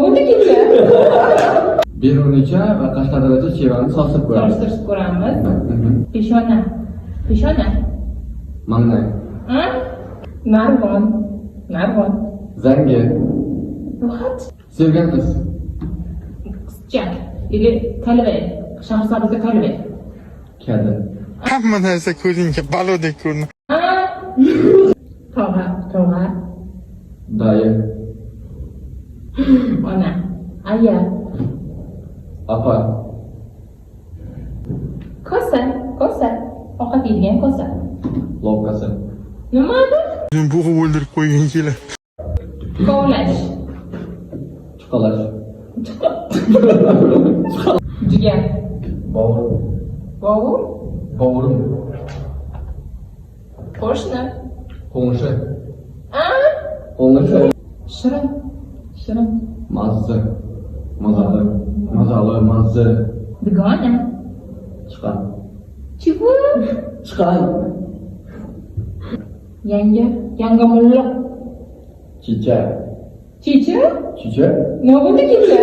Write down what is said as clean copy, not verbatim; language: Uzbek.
Nobudi kecha. Berunicha va Qashqadaryocha chevani solishtirib ko'ramiz. Solishtirib ko'ramiz. Peshona. Peshona. Manglang. Ha? Narvon. Narvon. Zangi. What? Sevgan qiz. Qizcha. Или kalva. Shahrisabzda kalva. Kadi. Hamma narsa ko'zingga balodek ko'rinadi. Ha? Tog'a. Tog'a. Dayı. Ona. Aya. Apa. Kosa. Kosa. Ovqat yeydigan kosa. Lobqasi. Nima edi? O'zini bo'g'ib o'ldirib qo'ygan kelar. Kovlash. Chuqalash. Jigar. Bovur. Bovur. Bovurim. Qo'shni. Qo'ng'ishi. A? Qo'ng'ishi. Shirin. Shirin. Mazza. Mazali. Mazali. Mazza. Dugona. Chiqan. Chivu. Chiqan. Yanga. Yanga mulla. Chicha. Chicha. Chicha. Nobudi kecha.